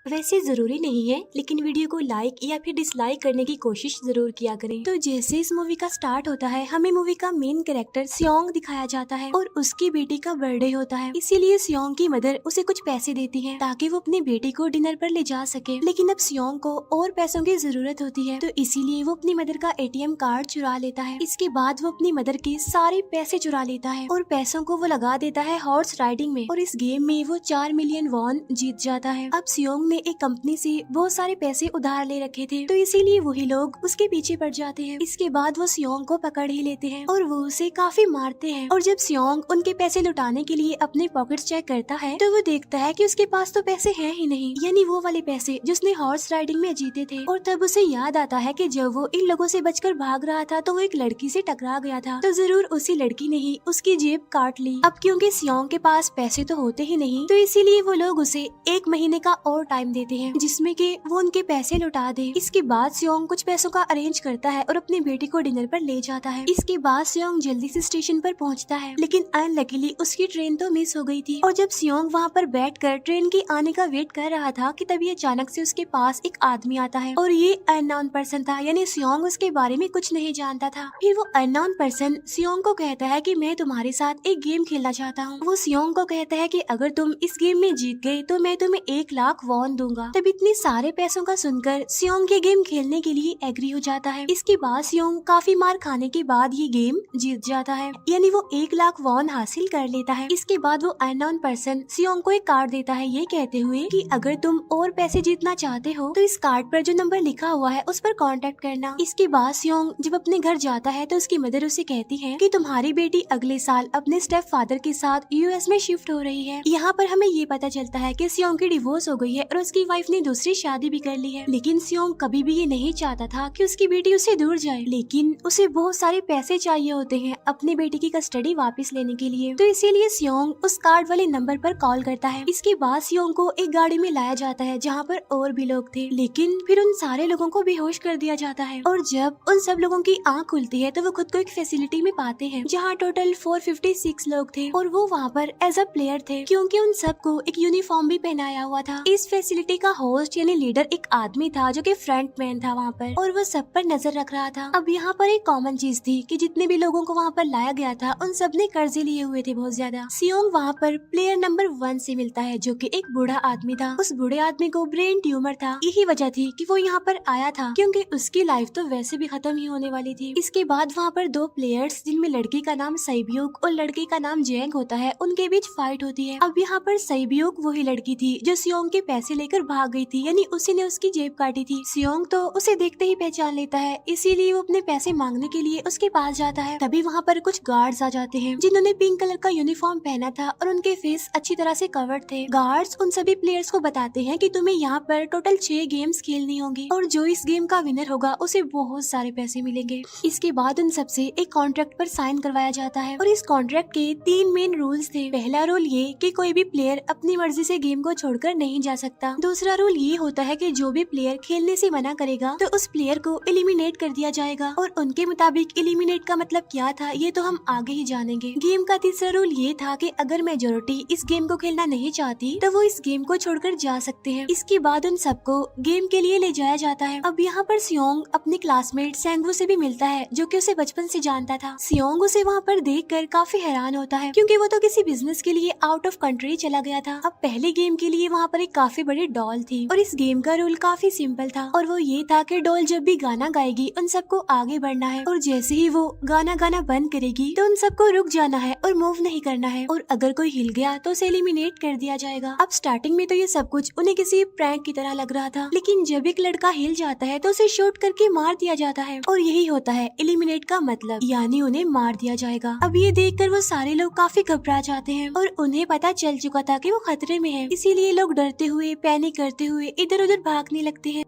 वैसे जरूरी नहीं है, लेकिन वीडियो को लाइक या फिर डिसलाइक करने की कोशिश जरूर किया करें। तो जैसे इस मूवी का स्टार्ट होता है, हमें मूवी का मेन कैरेक्टर सियोंग दिखाया जाता है और उसकी बेटी का बर्थडे होता है। इसीलिए सियोंग की मदर उसे कुछ पैसे देती है ताकि वो अपनी बेटी को डिनर पर ले जा सके। लेकिन अब सियोंग को और पैसों की जरूरत होती है, तो इसीलिए वो अपनी मदर का एटीएम कार्ड चुरा लेता है। इसके बाद वो अपनी मदर के सारे पैसे चुरा लेता है और पैसों को वो लगा देता है हॉर्स राइडिंग में, और इस गेम में वो 4 मिलियन वॉन जीत जाता है। अब सियोंग ने एक कंपनी से बहुत सारे पैसे उधार ले रखे थे, तो इसीलिए वही लोग उसके पीछे पड़ जाते हैं। इसके बाद वो सियोंग को पकड़ ही लेते हैं और वो उसे काफी मारते हैं। और जब सियोंग उनके पैसे लुटाने के लिए अपने पॉकेट्स चेक करता है, तो वो देखता है कि उसके पास तो पैसे हैं ही नहीं, यानी वो वाले पैसे जिसने हॉर्स राइडिंग में जीते थे। और तब उसे याद आता है कि जब वो इन लोगों से बचकर भाग रहा था तो वो एक लड़की से टकरा गया था, तो जरूर उसी लड़की ने ही उसकी जेब काट ली। अब क्योंकि सियोंग के पास पैसे तो होते ही नहीं, तो इसीलिए वो लोग उसे 1 महीने का और टाइम देते हैं जिसमें कि वो उनके पैसे लौटा दे। इसके बाद सियोंग कुछ पैसों का अरेंज करता है और अपनी बेटी को डिनर पर ले जाता है। इसके बाद सियोंग जल्दी से स्टेशन पर पहुंचता है, लेकिन अनलकीली उसकी ट्रेन तो मिस हो गई थी। और जब सियोंग वहां पर बैठकर ट्रेन की आने का वेट कर रहा था कि तभी अचानक से उसके पास एक आदमी आता है, और ये अननोन पर्सन था, यानी सियोंग उसके बारे में कुछ नहीं जानता था। फिर वो अननोन पर्सन सियोंग को कहता है कि मैं तुम्हारे साथ एक गेम खेलना चाहता हूँ। वो सियोंग को कहता है कि अगर तुम इस गेम में जीत गए तो मैं तुम्हें 1 लाख वॉन दूंगा। तब इतने सारे पैसों का सुनकर सियोंग ये गेम खेलने के लिए एग्री हो जाता है। इसके बाद सियोंग काफी मार खाने के बाद ये गेम जीत जाता है, यानी वो 1 लाख वॉन हासिल कर लेता है। इसके बाद वो अननोन पर्सन सियोंग को एक कार्ड देता है, ये कहते हुए कि अगर तुम और पैसे जीतना चाहते हो तो इस कार्ड पर जो नंबर लिखा हुआ है उस पर कांटेक्ट करना। इसके बाद सियोंग जब अपने घर जाता है तो उसकी मदर उसे कहती है कि तुम्हारी बेटी अगले साल अपने स्टेप फादर के साथ यूएस में शिफ्ट हो रही है। यहाँ पर हमें ये पता चलता है कि सियोंग की डिवोर्स हो गई है और उसकी वाइफ ने दूसरी शादी भी कर ली है। लेकिन सियोंग कभी भी ये नहीं चाहता था कि उसकी बेटी उससे दूर जाए, लेकिन उसे बहुत सारे पैसे चाहिए होते हैं अपनी बेटी की कस्टडी वापस लेने के लिए, तो इसीलिए सियोंग उस कार्ड वाले नंबर पर कॉल करता है। इसके बाद सियोंग को एक गाड़ी में लाया जाता है जहाँ पर और भी लोग थे, लेकिन फिर उन सारे लोगों को बेहोश कर दिया जाता है। और जब उन सब लोगों की आँख खुलती है तो वो खुद को एक फैसिलिटी में पाते हैं जहाँ टोटल 456 लोग थे, और वो वहाँ पर एज अ प्लेयर थे क्योंकि उन सबको एक यूनिफॉर्म भी पहनाया हुआ था। इस फैसिलिटी का होस्ट यानी लीडर एक आदमी था जो कि फ्रंट मैन था वहाँ पर, और वो सब पर नजर रख रहा था। अब यहाँ पर एक कॉमन चीज थी कि जितने भी लोगों को वहाँ पर लाया गया था उन सब ने कर्जे लिए हुए थे बहुत ज्यादा। सियोंग वहाँ पर प्लेयर नंबर 1 से मिलता है जो कि एक बूढ़ा आदमी था। उस बूढ़े आदमी को ब्रेन ट्यूमर था, यही वजह थी कि वो यहाँ पर आया था क्योंकि उसकी लाइफ तो वैसे भी खत्म ही होने वाली थी। इसके बाद वहाँ पर 2 प्लेयर्स जिनमें लड़की का नाम सैब्यूक और लड़के का नाम जेंग होता है, उनके बीच फाइट होती है। अब यहाँ पर सैब्यूक वही लड़की थी जो सियोंग के पैसे लेकर भाग गई थी, यानी उसी ने उसकी जेब काटी थी। सियोंग तो उसे देखते ही पहचान लेता है, इसीलिए वो अपने पैसे मांगने के लिए उसके पास जाता है। तभी वहाँ पर कुछ गार्ड्स आ जाते हैं जिन्होंने पिंक कलर का यूनिफॉर्म पहना था और उनके फेस अच्छी तरह से कवर्ड थे। गार्ड्स उन सभी प्लेयर्स को बताते हैं कि तुम्हें यहाँ पर टोटल 6 गेम्स खेलनी होंगी और जो इस गेम का विनर होगा उसे बहुत सारे पैसे मिलेंगे। इसके बाद उन सबसे एक कॉन्ट्रैक्ट पर साइन करवाया जाता है और इस कॉन्ट्रैक्ट के 3 मेन रूल्स थे। पहला रूल ये कि कोई भी प्लेयर अपनी मर्जी से गेम को छोड़कर नहीं जा सकता। दूसरा रूल ये होता है कि जो भी प्लेयर खेलने से मना करेगा तो उस प्लेयर को एलिमिनेट कर दिया जाएगा, और उनके मुताबिक एलिमिनेट का मतलब क्या था ये तो हम आगे ही जानेंगे। गेम का तीसरा रूल ये था कि अगर मेजोरिटी इस गेम को खेलना नहीं चाहती तो वो इस गेम को छोड़कर जा सकते हैं। इसके बाद उन सबको गेम के लिए ले जाया जाता है। अब यहाँ पर सियोंग अपने क्लासमेट सेंगवू से भी मिलता है जो कि उसे बचपन से जानता था। सियोंग उसे वहाँ पर देखकर काफी हैरान होता है क्योंकि वो तो किसी बिजनेस के लिए आउट ऑफ कंट्री चला गया था। अब पहले गेम के लिए वहाँ पर एक काफी बड़ी डॉल थी और इस गेम का रूल काफी सिंपल था, और वो ये था कि डॉल जब भी गाना गाएगी उन सबको आगे बढ़ना है, और जैसे ही वो गाना गाना बंद करेगी तो उन सबको रुक जाना है और मूव नहीं करना है, और अगर कोई हिल गया तो उसे एलिमिनेट कर दिया जाएगा। अब स्टार्टिंग में तो ये सब कुछ उन्हें किसी प्रैंक की तरह लग रहा था, लेकिन जब एक लड़का हिल जाता है तो उसे शूट करके मार दिया जाता है, और यही होता है एलिमिनेट का मतलब, यानी उन्हें मार दिया जाएगा। अब ये देखकर वो सारे लोग काफी घबरा जाते हैं और उन्हें पता चल चुका था कि वो खतरे में है, इसीलिए लोग डरते हुए पैनिक करते हुए इधर उधर भागने लगते हैं।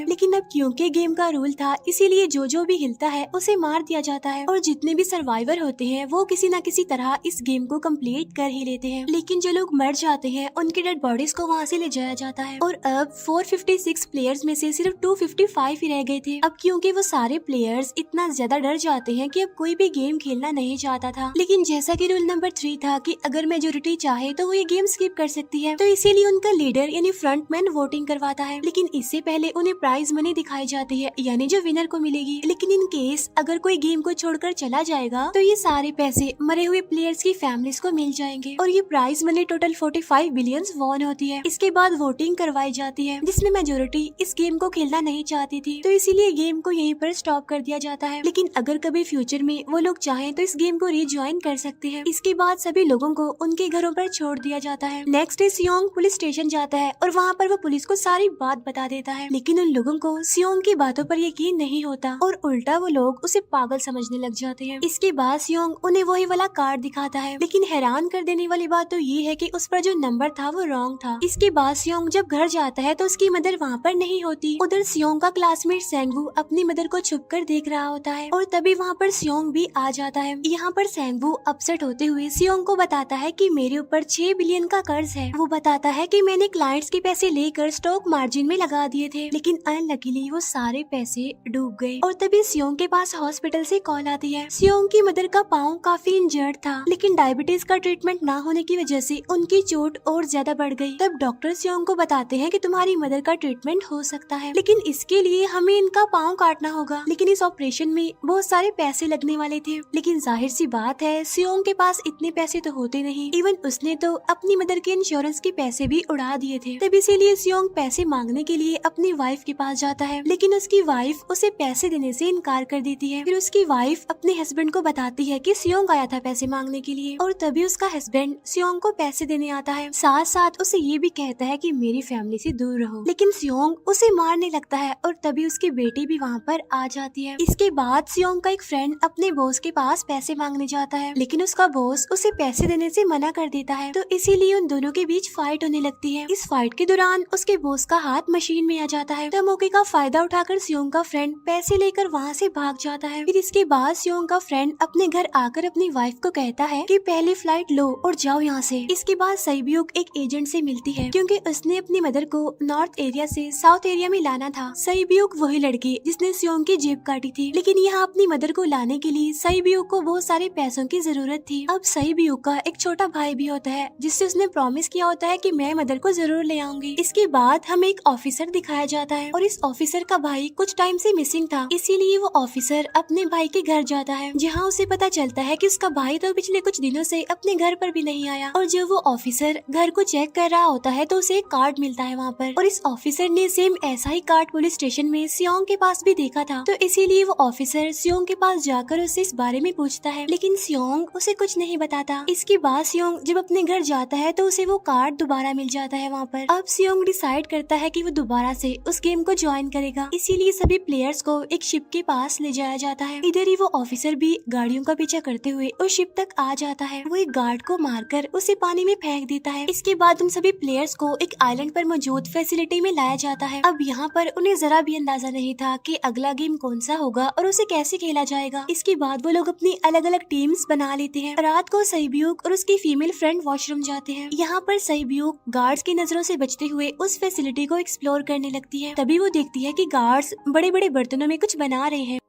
लेकिन अब क्योंकि गेम का रूल था इसीलिए जो भी हिलता है उसे मार दिया जाता है और जितने भी सर्वाइवर होते हैं वो किसी न किसी तरह इस गेम को कंप्लीट कर ही लेते हैं। लेकिन जो लोग मर जाते हैं उनकी डेड बॉडीज को वहाँ से ले जाया जाता है और अब 456 प्लेयर्स में से सिर्फ 255 ही रह गए थे। अब क्योंकि वो सारे प्लेयर्स इतना ज्यादा डर जाते हैं कि अब कोई भी गेम खेलना नहीं चाहता था। लेकिन जैसा कि रूल नंबर 3 था कि अगर मेजोरिटी चाहे तो वो ये गेम स्किप कर सकती है, तो इसीलिए उनका लीडर यानी फ्रंटमैन वोटिंग करवाता है। लेकिन इससे पहले उन्हें प्राइज मनी दिखाई जाती है यानी जो विनर को मिलेगी। लेकिन इन केस अगर कोई गेम को छोड़कर चला जाएगा तो ये सारे पैसे मरे हुए प्लेयर्स की फैमिलीज को मिल जाएंगे और ये prize money total 45 billion won होती है। इसके बाद वोटिंग करवाई जाती है जिसमें मेजोरिटी इस गेम को खेलना नहीं चाहती थी, तो इसीलिए गेम को यहीं पर स्टॉप कर दिया जाता है। लेकिन अगर कभी फ्यूचर में वो लोग चाहें तो इस गेम को रिज्वाइन कर सकते हैं। इसके बाद सभी लोगों को उनके घरों पर छोड़ दिया जाता है। नेक्स्ट डे सियोंग पुलिस स्टेशन जाता है और वहाँ पर वो पुलिस को सारी बात बता देता है। लेकिन उन लोगों को सियोंग की बातों पर यकीन नहीं होता और उल्टा वो लोग उसे पागल समझने लग जाते हैं। इसके बाद सियोंग उन्हें वही वाला कार्ड दिखाता है, लेकिन हैरान कर देने वाली बात तो ये है कि उस पर जो नंबर था वो रॉन्ग था। इसके बाद सियोंग जब घर जाता है तो उसकी मदर वहाँ पर नहीं होती। उधर सियोंग का क्लासमेट सेंगवू अपनी मदर को छुपकर देख रहा होता है और तभी वहाँ पर सियोंग भी आ जाता है। यहाँ पर सेंगवू अपसेट होते हुए सियोंग को बताता है कि मेरे ऊपर 6 बिलियन का कर्ज है। वो बताता है कि मैंने क्लाइंट्स के पैसे लेकर स्टॉक मार्जिन में लगा दिए थे, लेकिन अनलकीली वो सारे पैसे डूब गए। और तभी सियोंग के पास हॉस्पिटल से कॉल आती है। सियोंग की मदर का पाँव काफी इंजर्ड था, लेकिन डायबिटीज का ट्रीटमेंट ना होने की वजह से उनकी चोट और ज्यादा बढ़ गई। तब डॉक्टर सियोंग को बताते हैं कि तुम्हारी मदर का ट्रीटमेंट हो सकता है, लेकिन इसके लिए हमें इनका पाँव काटना होगा। लेकिन इस ऑपरेशन में बहुत सारे पैसे लगने वाले थे। लेकिन जाहिर सी बात है सियोंग के पास इतने पैसे तो होते नहीं। इवन उसने तो अपनी मदर के इंश्योरेंस के पैसे भी उड़ा दिए थे। तब इसीलिए सियोंग पैसे मांगने के लिए अपनी वाइफ के पास जाता है, लेकिन उसकी वाइफ उसे पैसे देने से इनकार कर देती है। फिर उसकी वाइफ अपने हस्बैंड को बताती है कि सियोंग आया था पैसे मांगने के लिए और तभी उसका हस्बैंड सियोंग को पैसे देने आता है। साथ साथ उसे ये भी कहता है कि मेरी फैमिली से दूर रहो। लेकिन सियोंग उसे मारने लगता है और तभी उसकी बेटी भी वहाँ पर आ जाती है। इसके बाद सियोंग का एक फ्रेंड अपने बॉस के पास पैसे मांगने जाता है, लेकिन उसका बॉस उसे पैसे देने से मना कर देता है, तो इसीलिए उन दोनों के बीच फाइट होने लगती है। इस फाइट के दौरान उसके बॉस का हाथ मशीन में आ जाता है, तो मौके का फायदा उठाकर सियोंग का फ्रेंड पैसे लेकर वहाँ से भाग जाता है। फिर इसके बाद सियोंग का फ्रेंड अपने घर आकर अपनी वाइफ को कहता है कि पहली फ्लाइट लो और जाओ यहाँ से। इसके बाद सईब्यूक एक एजेंट से मिलती है क्योंकि उसने अपनी मदर को नॉर्थ एरिया से साउथ एरिया में लाना था। सईब्यूक वही लड़की जिसने सियोंग की जेब काटी थी, लेकिन यहाँ अपनी मदर को लाने के लिए सईब्यूक को बहुत सारे पैसों की जरूरत थी। अब सईब्यूक का एक छोटा भाई भी होता है जिससे उसने प्रॉमिस किया होता है कि मैं मदर को जरूर ले आऊंगी। इसके बाद हमें एक ऑफिसर दिखाया जाता है और इस ऑफिसर का भाई कुछ टाइम से मिसिंग था, इसीलिए वो ऑफिसर अपने भाई के घर जाता है, जहाँ उसे पता चलता है कि उसका भाई तो पिछले कुछ दिनों से अपने घर पर भी नहीं आया। और जब वो ऑफिसर घर को चेक कर रहा होता है तो उसे एक कार्ड मिलता है वहाँ पर, और इस ऑफिसर ने सेम ऐसा ही कार्ड पुलिस स्टेशन में सियोंग के पास भी देखा था, तो इसीलिए वो ऑफिसर सियोंग के पास जाकर उससे इस बारे में पूछता है, लेकिन सियोंग उसे कुछ नहीं बताता। इसके बाद सियोंग जब अपने घर जाता है तो उसे वो कार्ड दोबारा मिल जाता है वहाँ पर। अब सियोंग डिसाइड करता है कि वो दोबारा से उस गेम को ज्वाइन करेगा, इसीलिए सभी प्लेयर्स को एक शिप के पास ले जाया जाता है। इधर ही वो ऑफिसर भी गाड़ियों का पीछा करते हुए उस शिप तक आ जाता है। वो एक गार्ड को मारकर उसे पानी में फेंक देता है। इसके बाद उन सभी प्लेयर्स को एक आइलैंड पर मौजूद फैसिलिटी में लाया जाता है। अब यहाँ पर उन्हें जरा भी अंदाजा नहीं था कि अगला गेम कौन सा होगा और उसे कैसे खेला जाएगा। इसके बाद वो लोग अपनी अलग अलग टीम्स बना लेते हैं। रात को सईब्यूक और उसकी फीमेल फ्रेंड वॉशरूम जाते हैं। यहाँ पर सईब्यूक गार्ड्स की नजरों से बचते हुए उस फैसिलिटी को एक्सप्लोर करने लगती है। तभी वो देखती है कि गार्ड्स बड़े बड़े बर्तनों में कुछ बना रहे हैं,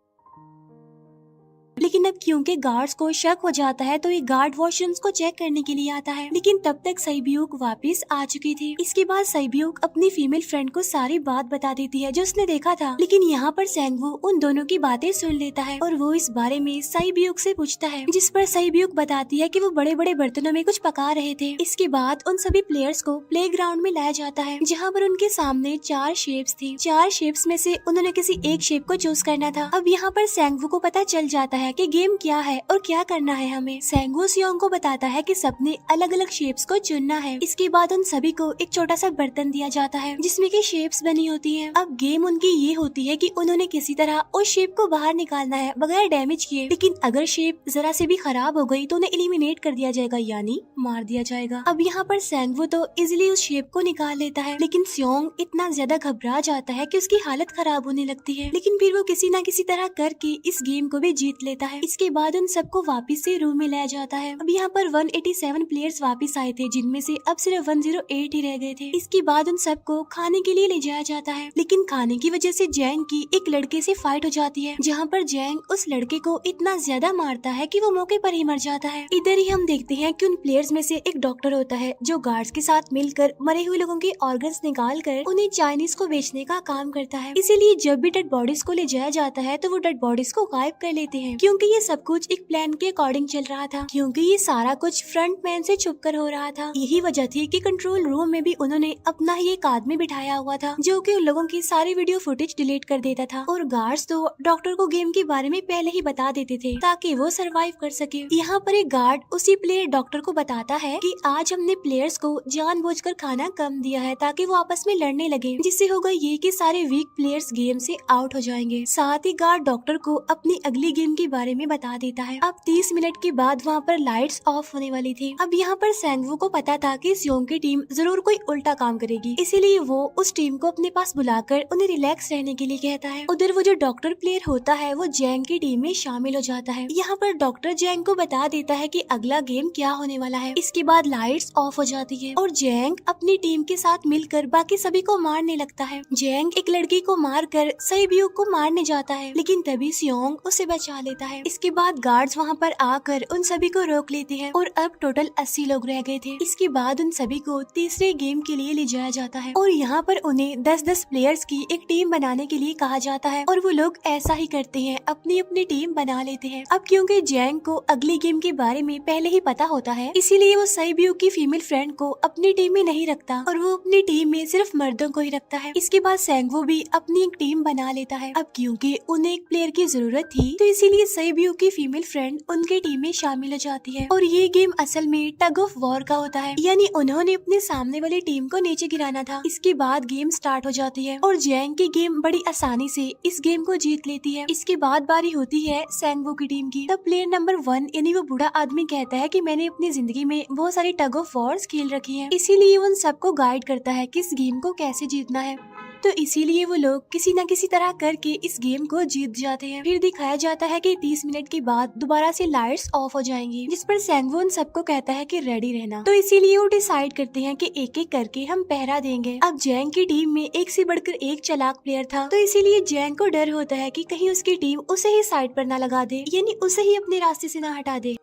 लेकिन अब क्योंकि गार्ड्स को शक हो जाता है तो ये गार्ड वॉशरूम्स को चेक करने के लिए आता है, लेकिन तब तक सईब्यूक वापस आ चुकी थी। इसके बाद सईब्यूक अपनी फीमेल फ्रेंड को सारी बात बता देती है जो उसने देखा था, लेकिन यहाँ पर सेंगवू उन दोनों की बातें सुन लेता है और वो इस बारे में सईब्यूक से पूछता है, जिस पर सईब्यूक बताती है कि वो बड़े बड़े बर्तनों में कुछ पका रहे थे। इसके बाद उन सभी प्लेयर्स को प्ले ग्राउंड में लाया जाता है, जहाँ पर उनके सामने 4 शेप्स थी। 4 शेप्स में से उन्होंने किसी एक शेप को चूज करना था। अब यहाँ पर सेंगवू को पता चल जाता है कि गेम क्या है और क्या करना है हमें। सेंगवू सियोंग को बताता है कि सबने अलग अलग शेप्स को चुनना है। इसके बाद उन सभी को एक छोटा सा बर्तन दिया जाता है जिसमें की शेप्स बनी होती है। अब गेम उनकी ये होती है कि उन्होंने किसी तरह उस शेप को बाहर निकालना है बगैर डैमेज किए, लेकिन अगर शेप जरा से भी खराब हो गई तो उन्हें एलिमिनेट कर दिया जाएगा, यानी मार दिया जाएगा। अब यहाँ पर सेंगवू तो इजिली उस शेप को निकाल लेता है, लेकिन सियोंग इतना ज्यादा घबरा जाता है कि उसकी हालत खराब होने लगती है, लेकिन फिर वो किसी न किसी तरह करके इस गेम को भी जीत लेता है। इसके बाद उन सबको वापस से रूम में लाया जाता है। अब यहाँ पर 187 प्लेयर्स वापस आए थे, जिनमें से अब सिर्फ 108 ही रह गए थे। इसके बाद उन सबको खाने के लिए ले जाया जाता है, लेकिन खाने की वजह से जैंग की एक लड़के से फाइट हो जाती है, जहाँ पर जैंग उस लड़के को इतना ज्यादा मारता है कि वो मौके पर ही मर जाता है। इधर ही हम देखते हैं कि उन प्लेयर्स में से एक डॉक्टर होता है जो गार्ड्स के साथ मिलकर मरे हुए लोगों के ऑर्गन्स निकाल कर उन्हें चाइनीज को बेचने का काम करता है। इसीलिए जब भी डेड बॉडीज को ले जाया जाता है तो वो डेड बॉडीज को गायब कर लेते हैं, क्योंकि ये सब कुछ एक प्लान के अकॉर्डिंग चल रहा था, क्योंकि ये सारा कुछ फ्रंट मैन से छुप कर हो रहा था। यही वजह थी कि कंट्रोल रूम में भी उन्होंने अपना ही एक आदमी बिठाया हुआ था जो कि उन लोगों की सारी वीडियो फुटेज डिलीट कर देता था, और गार्ड्स तो डॉक्टर को गेम के बारे में पहले ही बता देते थे ताकि वो सरवाइव कर सके। यहाँ पर एक गार्ड उसी प्लेयर डॉक्टर को बताता है कि आज हमने प्लेयर्स को जानबूझकर खाना कम दिया है ताकि वो आपस में लड़ने लगे, जिससे होगा ये कि सारे वीक प्लेयर्स गेम से आउट हो जाएंगे। साथ ही गार्ड डॉक्टर को अपनी अगली गेम के बारे में बता देता है। अब 30 मिनट के बाद वहाँ पर लाइट्स ऑफ होने वाली थी। अब यहाँ पर सेंगवू को पता था कि सियोंग की टीम जरूर कोई उल्टा काम करेगी, इसीलिए वो उस टीम को अपने पास बुलाकर उन्हें रिलैक्स रहने के लिए कहता है। उधर वो जो डॉक्टर प्लेयर होता है वो जैंग की टीम में शामिल हो जाता है। यहाँ पर डॉक्टर जैंग को बता देता है कि अगला गेम क्या होने वाला है। इसके बाद लाइट्स ऑफ हो जाती है और जैंग अपनी टीम के साथ मिलकर बाकी सभी को मारने लगता है। जैंग एक लड़की को मारकर सईब्यू को मारने जाता है, लेकिन तभी सियोंग उसे बचा लेता है। इसके बाद गार्ड्स वहाँ पर आकर उन सभी को रोक लेते हैं और अब टोटल 80 लोग रह गए थे। इसके बाद उन सभी को तीसरे गेम के लिए ले जाया जाता है और यहाँ पर उन्हें 10-10 प्लेयर्स की एक टीम बनाने के लिए कहा जाता है, और वो लोग ऐसा ही करते हैं, अपनी अपनी टीम बना लेते हैं। अब क्योंकि जैंग को अगली गेम के बारे में पहले ही पता होता है, इसीलिए वो सईब्यू की फीमेल फ्रेंड को अपनी टीम में नहीं रखता और वो अपनी टीम में सिर्फ मर्दों को ही रखता है। इसके बाद सेंगवू भी अपनी एक टीम बना लेता है। अब क्योंकि उन्हें एक प्लेयर की जरूरत थी तो इसीलिए सईब्यू की फीमेल फ्रेंड उनके टीम में शामिल हो जाती है, और ये गेम असल में टग ऑफ वॉर का होता है, यानी उन्होंने अपने सामने वाली टीम को नीचे गिराना था। इसके बाद गेम स्टार्ट हो जाती है और जैंग की गेम बड़ी आसानी से इस गेम को जीत लेती है। इसके बाद बारी होती है सेंगवू की टीम की। तब प्लेयर नंबर 1 यानी वो बूढ़ा आदमी कहता है कि मैंने अपनी जिंदगी में बहुत सारी टग ऑफ वॉर्स खेल रखी हैं, इसीलिए उन सबको गाइड करता है कि इस गेम को कैसे जीतना है। तो इसीलिए वो लोग किसी न किसी तरह करके इस गेम को जीत जाते हैं। फिर दिखाया जाता है कि 30 मिनट के बाद दोबारा से लाइट्स ऑफ हो जाएंगी, जिस पर सेंगवू उन सबको कहता है कि रेडी रहना। तो इसीलिए वो डिसाइड करते हैं कि एक एक करके हम पहरा देंगे। अब जैंग की टीम में एक से बढ़कर एक चालाक प्लेयर था, तो इसीलिए जैंग को डर होता है कि कहीं उसकी टीम उसे ही साइड पर न लगा दे, यानी उसे ही अपने रास्ते से न हटा दे।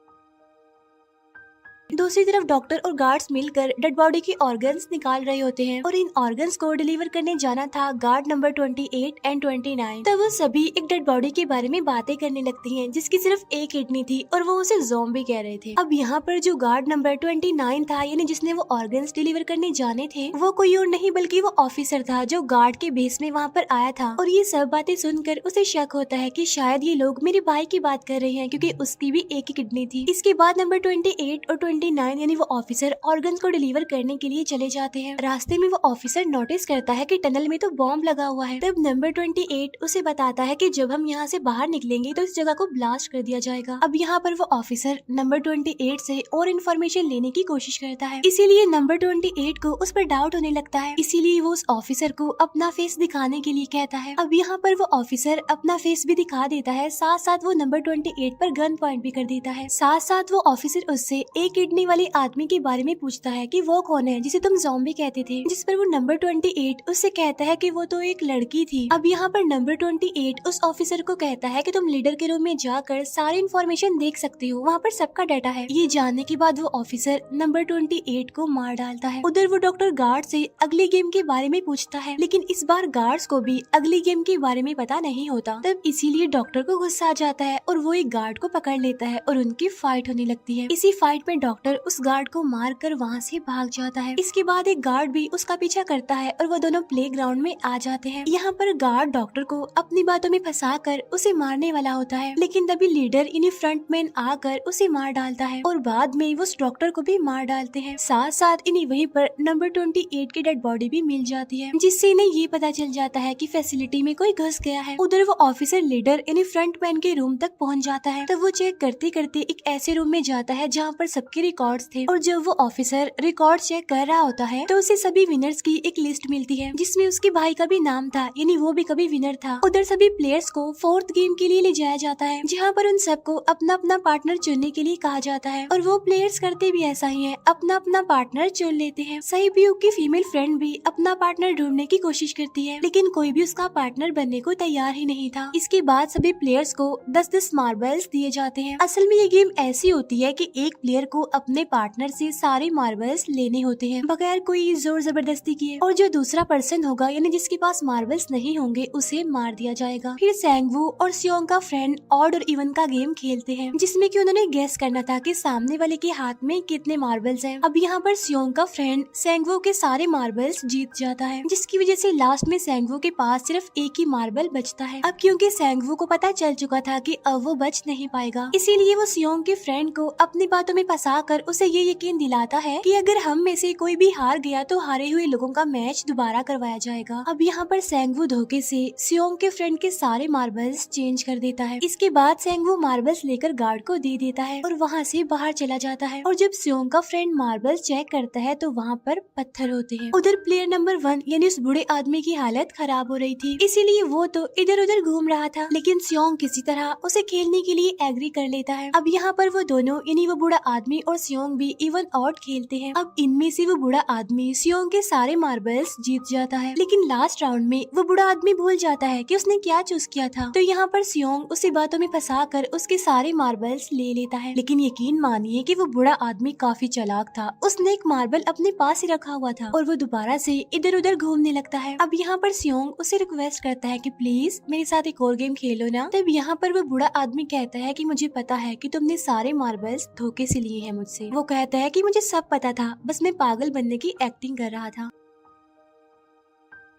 दूसरी तरफ डॉक्टर और गार्ड्स मिलकर डेड बॉडी की ऑर्गन्स निकाल रहे होते हैं और इन ऑर्गन्स को डिलीवर करने जाना था गार्ड नंबर 28 एंड 29। तब वो सभी एक डेड बॉडी के बारे में बातें करने लगती हैं जिसकी सिर्फ एक किडनी थी और वो उसे ज़ॉम्बी कह रहे थे। अब यहाँ पर जो गार्ड नंबर 29 था, यानी जिसने वो ऑर्गन्स डिलीवर करने जाने थे, वो कोई और नहीं बल्कि वो ऑफिसर था जो गार्ड के बेस में वहाँ पर आया था। और ये सब बातें सुनकर उसे शक होता है कि शायद ये लोग मेरे भाई की बात कर रहे हैं, क्योंकि उसकी भी एक ही किडनी थी। इसके बाद नंबर 28 और 29 यानी वो ऑफिसर ऑर्गन्स को डिलीवर करने के लिए चले जाते हैं। रास्ते में वो ऑफिसर नोटिस करता है कि टनल में तो बॉम्ब लगा हुआ है। तब नंबर 28 उसे बताता है कि जब हम यहाँ से बाहर निकलेंगे तो इस जगह को ब्लास्ट कर दिया जाएगा। अब यहाँ पर वो ऑफिसर नंबर 28 से और इन्फॉर्मेशन लेने की कोशिश करता है, इसीलिए नंबर 28 को उस पर डाउट होने लगता है, इसीलिए वो उस ऑफिसर को अपना फेस दिखाने के लिए कहता है। अब यहाँ पर वो ऑफिसर अपना फेस भी दिखा देता है, साथ साथ वो नंबर 28 पर गन पॉइंट भी कर देता है। साथ साथ वो ऑफिसर उससे एक किडनी वाले आदमी के बारे में पूछता है कि वो कौन है जिसे तुम ज़ॉम्बी कहते थे, जिस पर वो नंबर 28 उससे कहता है कि वो तो एक लड़की थी। अब यहाँ पर नंबर 28 उस ऑफिसर को कहता है कि तुम लीडर के रूम में जाकर सारी इन्फॉर्मेशन देख सकते हो, वहाँ पर सबका डाटा है। ये जानने के बाद वो ऑफिसर नंबर 28 को मार डालता है। उधर वो डॉक्टर गार्ड से अगली गेम के बारे में पूछता है, लेकिन इस बार गार्ड्स को भी अगली गेम के बारे में पता नहीं होता। तब इसीलिए डॉक्टर को गुस्सा आ जाता है और वो एक गार्ड को पकड़ लेता है और उनकी फाइट होने लगती है। इसी फाइट में डॉक्टर डॉक्टर उस गार्ड को मार कर वहाँ से भाग जाता है। इसके बाद एक गार्ड भी उसका पीछा करता है और वो दोनों प्लेग्राउंड में आ जाते हैं। यहाँ पर गार्ड डॉक्टर को अपनी बातों में फंसा कर उसे मारने वाला होता है, लेकिन तभी लीडर यानी फ्रंटमैन आकर उसे मार डालता है और बाद में वो उस डॉक्टर को भी मार डालते हैं। साथ साथ इन्हें वहीं पर नंबर 28 की डेड बॉडी भी मिल जाती है, जिससे इन्हें ये पता चल जाता है कि फैसिलिटी में कोई घुस गया है। उधर वो ऑफिसर लीडर यानी फ्रंटमैन के रूम तक पहुंच जाता है। तब वो चेक करते करते एक ऐसे रूम में जाता है जहाँ पर सबके रिकॉर्ड्स थे, और जब वो ऑफिसर रिकॉर्ड चेक कर रहा होता है तो उसे सभी विनर्स की एक लिस्ट मिलती है, जिसमें उसके भाई का भी नाम था, यानी वो भी कभी विनर था। उधर सभी प्लेयर्स को 4th गेम के लिए ले जाया जाता है, जहाँ पर उन सबको अपना अपना पार्टनर चुनने के लिए कहा जाता है, और वो प्लेयर्स करते भी ऐसा ही है, अपना अपना पार्टनर चुन लेते हैं। सहीब्यूक की फीमेल फ्रेंड भी अपना पार्टनर ढूंढने की कोशिश करती है, लेकिन कोई भी उसका पार्टनर बनने को तैयार ही नहीं था। इसके बाद सभी प्लेयर्स को 10-10 मार्बल्स दिए जाते हैं। असल में ये गेम ऐसी होती है कि एक प्लेयर को अपने पार्टनर से सारे मार्बल्स लेने होते हैं बगैर कोई जोर जबरदस्ती किए, और जो दूसरा पर्सन होगा यानी जिसके पास मार्बल्स नहीं होंगे उसे मार दिया जाएगा। फिर सैंगवू और सियोंग का फ्रेंड ऑड और इवन का गेम खेलते हैं, जिसमें कि उन्होंने गेस करना था कि सामने वाले के हाथ में कितने मार्बल्स हैं। अब यहाँ पर सियोंग का फ्रेंड सैंगवू के सारे मार्बल्स जीत जाता है, जिसकी वजह से लास्ट में सैंगवू के पास सिर्फ एक ही मार्बल बचता है। अब क्योंकि सैंगवू को पता चल चुका था कि अब वो बच नहीं पाएगा, इसीलिए वो सियोंग के फ्रेंड को अपनी बातों में फंसा कर उसे ये यकीन दिलाता है कि अगर हम में से कोई भी हार गया तो हारे हुए लोगों का मैच दोबारा करवाया जाएगा। अब यहाँ पर सैंगवू धोखे से सियोंग के फ्रेंड के सारे मार्बल्स चेंज कर देता है। इसके बाद सैंगवू मार्बल्स लेकर गार्ड को दे देता है और वहाँ से बाहर चला जाता है, और जब सियोंग का फ्रेंड मार्बल्स चेक करता है तो वहाँ पर पत्थर होते हैं। उधर प्लेयर नंबर 1 यानी उस बूढ़े आदमी की हालत खराब हो रही थी, इसीलिए वो तो इधर उधर घूम रहा था, लेकिन सियोंग किसी तरह उसे खेलने के लिए एग्री कर लेता है। अब यहाँ पर वो दोनों यानी वो बूढ़ा आदमी और सियोंग भी इवन आउट खेलते हैं। अब इनमें से वो बूढ़ा आदमी सियोंग के सारे मार्बल्स जीत जाता है, लेकिन लास्ट राउंड में वो बूढ़ा आदमी भूल जाता है कि उसने क्या चूज किया था। तो यहाँ पर सियोंग उसे बातों में फंसा कर उसके सारे मार्बल्स ले लेता है, लेकिन यकीन मानिए कि वो बूढ़ा आदमी काफी चालाक था। उसने एक मार्बल अपने पास ही रखा हुआ था और वो दोबारा से इधर उधर घूमने लगता है। अब यहाँ पर सियोंग उसे रिक्वेस्ट करता है कि प्लीज मेरे साथ एक और गेम खेलो ना। तब यहाँ पर वो बूढ़ा आदमी कहता है कि मुझे पता है कि तुमने सारे मार्बल्स धोखे से लिए हैं मुझसे। वो कहता है कि मुझे सब पता था, बस मैं पागल बनने की एक्टिंग कर रहा था।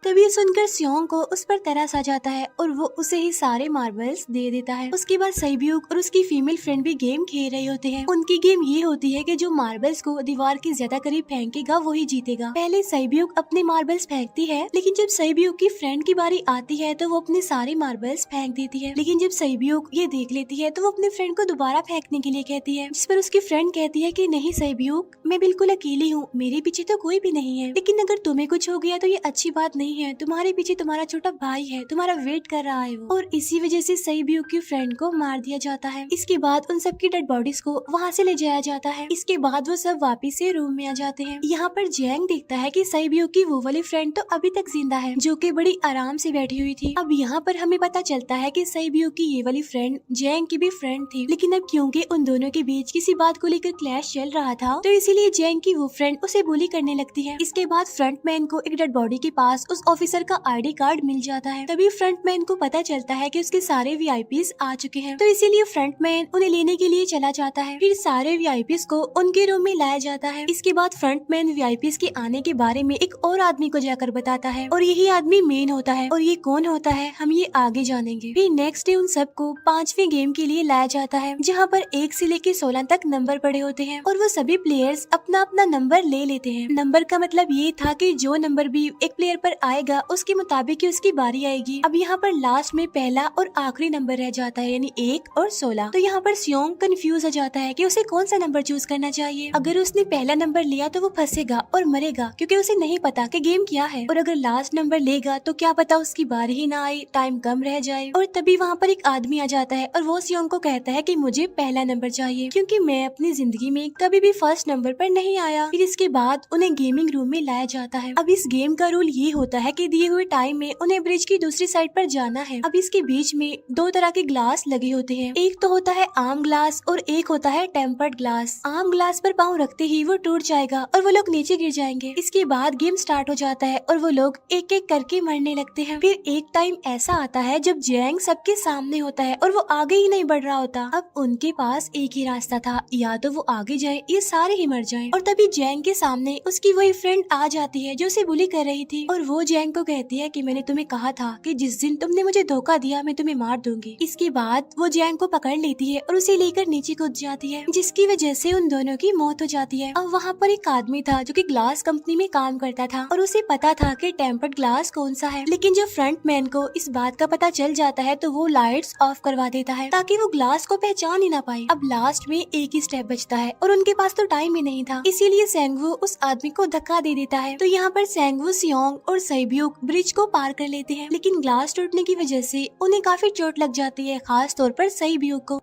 तभी सुनकर सियोंग को उस पर तरस आ जाता है और वो उसे ही सारे मार्बल्स दे देता है। उसके बाद सहीब्यूक और उसकी फीमेल फ्रेंड भी गेम खेल रहे होते हैं। उनकी गेम ये होती है कि जो मार्बल्स को दीवार के ज्यादा करीब फेंकेगा वो ही जीतेगा। पहले सहीब्यूक अपने मार्बल्स फेंकती है, लेकिन जब सहीब्यूक की फ्रेंड की बारी आती है तो वो अपने सारे मार्बल्स फेंक देती है। लेकिन जब सहीब्यूक ये देख लेती है तो वो अपने फ्रेंड को दोबारा फेंकने के लिए कहती है, जिस पर उसकी फ्रेंड कहती है कि नहीं सहीब्यूक, मैं बिल्कुल अकेली हूँ, मेरे पीछे तो कोई भी नहीं है, लेकिन अगर तुम्हें कुछ हो गया तो ये अच्छी बात नहीं है, तुम्हारे पीछे तुम्हारा छोटा भाई है, तुम्हारा वेट कर रहा है वो। और इसी वजह से सहीब्यूक की फ्रेंड को मार दिया जाता है। इसके बाद उन सबकी डेड बॉडीज को वहाँ से ले जाया जाता है। इसके बाद वो सब वापिस से रूम में आ जाते हैं। यहाँ पर जैंग देखता है कि सहीब्यूक की वो वाली फ्रेंड तो अभी तक जिंदा है, जो कि बड़ी आराम से बैठी हुई थी। अब यहाँ पर हमें पता चलता है कि सहीब्यूक की ये वाली फ्रेंड जैंग की भी फ्रेंड थी, लेकिन अब क्योंकि उन दोनों के बीच किसी बात को लेकर क्लैश चल रहा था तो इसीलिए जैंग की वो फ्रेंड उसे बुली करने लगती है। इसके बाद फ्रंटमैन को एक डेड बॉडी के पास उस ऑफिसर का आईडी कार्ड मिल जाता है। तभी फ्रंटमैन को पता चलता है कि उसके सारे वीआईपीज आ चुके हैं, तो इसीलिए फ्रंटमैन उन्हें लेने के लिए चला जाता है। फिर सारे वीआईपीज को उनके रूम में लाया जाता है। इसके बाद फ्रंटमैन वीआईपीज के आने के बारे में एक और आदमी को जाकर बताता है, और यही आदमी मेन होता है। और ये कौन होता है हम ये आगे जानेंगे। फिर नेक्स्ट डे उन सबको 5वें गेम के लिए लाया जाता है, जहाँ पर 1 से लेकर 16 तक नंबर पड़े होते हैं, और वो सभी प्लेयर्स अपना अपना नंबर ले लेते हैं। नंबर का मतलब ये था कि जो नंबर भी एक प्लेयर पर आएगा उसके मुताबिक उसकी बारी आएगी। अब यहाँ पर लास्ट में पहला और आखिरी नंबर रह जाता है, यानी 1 और 16। तो यहाँ पर सियोंग कंफ्यूज हो जाता है कि उसे कौन सा नंबर चूज करना चाहिए। अगर उसने पहला नंबर लिया तो वो फंसेगा और मरेगा, क्योंकि उसे नहीं पता कि गेम क्या है। और अगर लास्ट नंबर लेगा तो क्या पता उसकी बारी ही ना आए, टाइम कम रह जाए। और तभी वहाँ पर एक आदमी आ जाता है और वो सियोंग को कहता है कि मुझे पहला नंबर चाहिए, क्योंकि मैं अपनी जिंदगी में कभी भी फर्स्ट नंबर पर नहीं आया। फिर इसके बाद उन्हें गेमिंग रूम में लाया जाता है। अब इस गेम का रूल ये होता है कि दिए हुए टाइम में उन्हें ब्रिज की दूसरी साइड पर जाना है। अब इसके बीच में दो तरह के ग्लास लगे होते हैं, एक तो होता है आम ग्लास और एक होता है टेम्पर्ड ग्लास। आम ग्लास पर पाँव रखते ही वो टूट जाएगा और वो लोग नीचे गिर जाएंगे। इसके बाद गेम स्टार्ट हो जाता है और वो लोग एक एक करके मरने लगते हैं। फिर एक टाइम ऐसा आता है जब जैंग सबके सामने होता है और वो आगे ही नहीं बढ़ रहा होता। अब उनके पास एक ही रास्ता था, या तो वो आगे जाए या सारे ही मर जाएं। और तभी जैंग के सामने उसकी वही फ्रेंड आ जाती है जो उसे बुली कर रही थी, और वो जैंग को कहती है कि मैंने तुम्हें कहा था कि जिस दिन तुमने मुझे धोखा दिया मैं तुम्हें मार दूंगी। इसके बाद वो जैंग को पकड़ लेती है और उसे लेकर नीचे कूद जाती है, जिसकी वजह से उन दोनों की मौत हो जाती है। अब वहाँ पर एक आदमी था जो कि ग्लास कंपनी में काम करता था और उसे पता था कि टेम्पर्ड ग्लास कौन सा है, लेकिन जब फ्रंट मैन को इस बात का पता चल जाता है तो वो लाइट्स ऑफ करवा देता है ताकि वो ग्लास को पहचान ही ना पाए। अब लास्ट में एक ही स्टेप बचता है और उनके पास तो टाइम ही नहीं था, इसीलिए सेंगवू उस आदमी को धक्का दे देता है। तो यहाँ पर सेंगवू, सियोंग और सैब्यूक ब्रिज को पार कर लेते हैं, लेकिन ग्लास टूटने की वजह से उन्हें काफी चोट लग जाती है, खास तौर पर सैब्यूक को।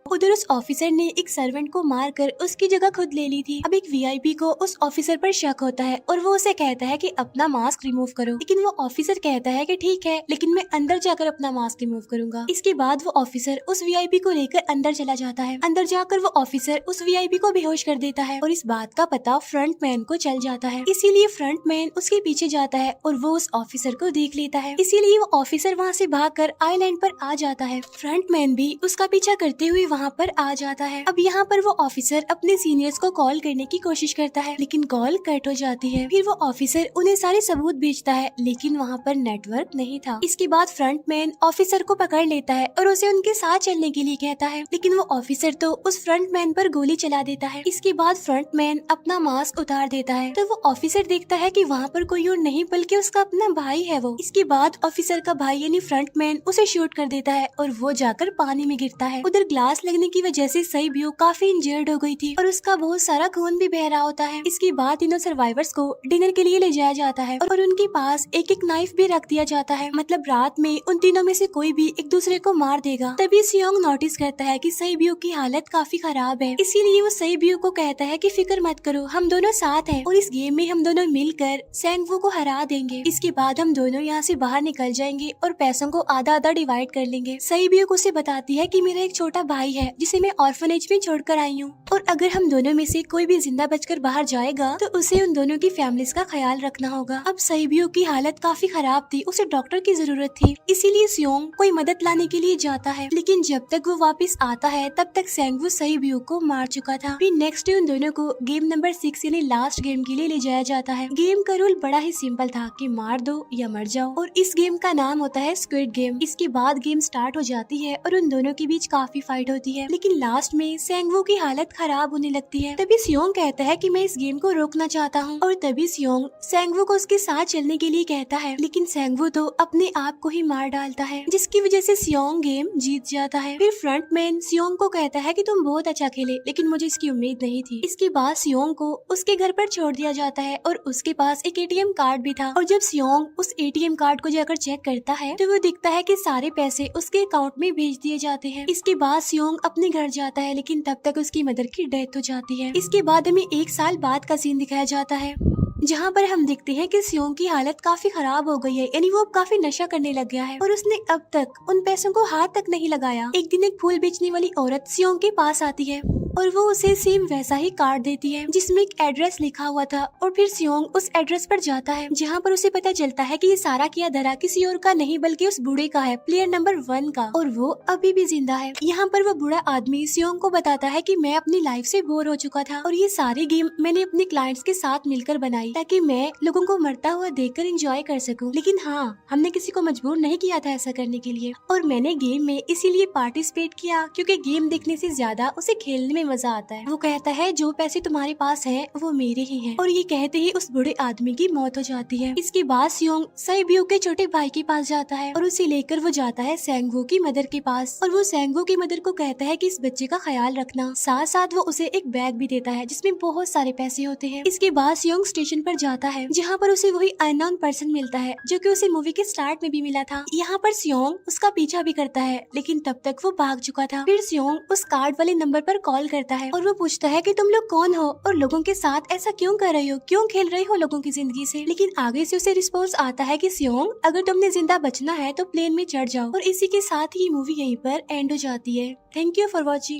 उधर उस ऑफिसर ने एक सर्वेंट को मारकर उसकी जगह खुद ले ली थी। अब एक वीआईपी को उस ऑफिसर पर शक होता है और वो उसे कहता है कि अपना मास्क रिमूव करो, लेकिन वो ऑफिसर कहता है कि ठीक है, लेकिन मैं अंदर जाकर अपना मास्क रिमूव करूंगा। इसके बाद वो ऑफिसर उस वीआईपी को लेकर अंदर चला जाता है। अंदर जाकर वो ऑफिसर उस वीआईपी को बेहोश कर देता है और इस बात का पता फ्रंट मैन को चल जाता है, इसीलिए फ्रंट मैन उसके पीछे जाता है और वो उस ऑफिसर को देख लेता है, इसीलिए वो ऑफिसर वहाँ से भागकर आइलैंड पर आ जाता है। फ्रंट मैन भी उसका पीछा करते हुए वहाँ पर आ जाता है। अब यहाँ पर वो ऑफिसर अपने सीनियर्स को कॉल करने की कोशिश करता है, लेकिन कॉल कट हो जाती है। फिर वो ऑफिसर उन्हें सारे सबूत भेजता है, लेकिन वहाँ पर नेटवर्क नहीं था। इसके बाद फ्रंट मैन ऑफिसर को पकड़ लेता है और उसे उनके साथ चलने के लिए कहता है, लेकिन वो ऑफिसर तो उस फ्रंट मैन पर गोली चला देता है। इसके बाद फ्रंट मैन अपना मास्क उतार देता है, तो वो ऑफिसर देखता है कि वहाँ पर कोई और नहीं बल्कि उसका अपना भाई है वो। इसके बाद ऑफिसर का भाई यानी फ्रंट मैन उसे शूट कर देता है और वो जाकर पानी में गिरता है। उधर ग्लास लगने की वजह से सैब्यूक काफी इंजर्ड हो गई थी और उसका बहुत सारा खून भी बह रहा होता है। इसके बाद तीनों सर्वाइवर्स को डिनर के लिए ले जाया जाता है और उनके पास एक एक नाइफ भी रख दिया जाता है, मतलब रात में उन तीनों में से कोई भी एक दूसरे को मार देगा। तभी सियोंग नोटिस करता है कि सैब्यूक की हालत काफी खराब है, इसीलिए वो सैब्यूक को कहता है कि फिक्र मत करो, हम दोनों साथ हैं और इस गेम में हम दोनों मिलकर सेंगवू को हरा देंगे। इसके बाद हम दोनों यहाँ से बाहर निकल जाएंगे और पैसों को आधा आधा डिवाइड कर लेंगे। सैब्यूक उसे बताती है कि मेरा एक छोटा भाई है जिसे मैं ऑर्फनेज में छोड़कर आई हूँ, और अगर हम दोनों में से कोई भी जिंदा बचकर बाहर जाएगा तो उसे उन दोनों की फैमिलीज का ख्याल रखना होगा। अब सैब्यूक की हालत काफी खराब थी, उसे डॉक्टर की जरूरत थी, इसीलिए सियोंग कोई मदद लाने के लिए जाता है, लेकिन जब तक वो वापस आता है तब तक सेंगवू सैब्यूक को मार चुका था। फिर नेक्स्ट डे उन दोनों को गेम नंबर 6 यानी लास्ट गेम के लिए ले जाया जाता है। गेम का रूल बड़ा ही सिंपल था कि मार दो या मर जाओ, और इस गेम का नाम होता है स्क्विड गेम। इसके बाद गेम स्टार्ट हो जाती है और उन दोनों के बीच काफी फाइट होती है, लेकिन लास्ट में सेंगवू की हालत खराब होने लगती है। तभी सियोंग कहता है कि मैं इस गेम को रोकना चाहता हूँ, और तभी सियोंग सेंगवू को उसके साथ चलने के लिए कहता है, लेकिन सेंगवू तो अपने आप को ही मार डालता है, जिसकी वजह से सियोंग गेम जीत जाता है। फिर फ्रंट मैन सियोंग को कहता है कि तुम बहुत अच्छा खेले, लेकिन मुझे इसकी उम्मीद नहीं थी। इसके बाद सियोंग को उसके घर पर छोड़ दिया जाता है और उसके पास एक एटीएम कार्ड भी था, और जब सियोंग उस एटीएम कार्ड को जाकर चेक करता है तो वो दिखता है कि सारे पैसे उसके अकाउंट में भेज दिए जाते हैं। इसके बाद सियोंग अपने घर जाता है, लेकिन तब तक उसकी मदर की डेथ हो जाती है। इसके बाद हमें 1 साल बाद का सीन दिखाया जाता है, जहाँ पर हम देखते हैं कि सियोंग की हालत काफी खराब हो गई है, यानी वो अब काफी नशा करने लग गया है और उसने अब तक उन पैसों को हाथ तक नहीं लगाया। एक दिन एक फूल बेचने वाली औरत सियोंग के पास आती है और वो उसे सेम वैसा ही कार्ड देती है जिसमें एक एड्रेस लिखा हुआ था, और फिर सियोंग उस एड्रेस पर जाता है, जहाँ पर उसे पता चलता है कि ये सारा किया धरा किसी और का नहीं बल्कि उस बूढ़े का है, प्लेयर नंबर 1 का, और वो अभी भी जिंदा है। यहाँ पर वो बूढ़ा आदमी सियोंग को बताता है कि मैं अपनी लाइफ से बोर हो चुका था और ये सारी गेम मैंने अपने क्लाइंट्स के साथ मिलकर बनाई ताकि मैं लोगों को मरता हुआ देखकर एंजॉय कर सकूं, लेकिन हाँ, हमने किसी को मजबूर नहीं किया था ऐसा करने के लिए, और मैंने गेम में इसीलिए पार्टिसिपेट किया क्योंकि गेम देखने से ज्यादा उसे खेलने में मजा आता है। वो कहता है जो पैसे तुम्हारे पास है वो मेरे ही हैं, और ये कहते ही उस बूढ़े आदमी की मौत हो जाती है। इसके बाद सियोंग सैब्यूक के छोटे भाई के पास जाता है और उसे लेकर वो जाता है सेंगवू की मदर के पास, और वो सेंगवू की मदर को कहता है कि इस बच्चे का ख्याल रखना, साथ साथ वो उसे एक बैग भी देता है जिसमें बहुत सारे पैसे होते हैं। इसके बाद सियोंग स्टेशन पर जाता है, जहाँ पर उसे वही अननोन पर्सन मिलता है जो कि उसे मूवी के स्टार्ट में भी मिला था। यहाँ पर सियोंग उसका पीछा भी करता है, लेकिन तब तक वो भाग चुका था। फिर सियोंग उस कार्ड वाले नंबर पर कॉल करता है और वो पूछता है कि तुम लोग कौन हो और लोगों के साथ ऐसा क्यों कर रही हो, क्यों खेल रही हो लोगों की जिंदगी से। लेकिन आगे से उसे रिस्पॉन्स आता है कि सियोंग, अगर तुमने जिंदा बचना है तो प्लेन में चढ़ जाओ। और इसी के साथ ये मूवी यहीं पर एंड हो जाती है। Thank you for watching.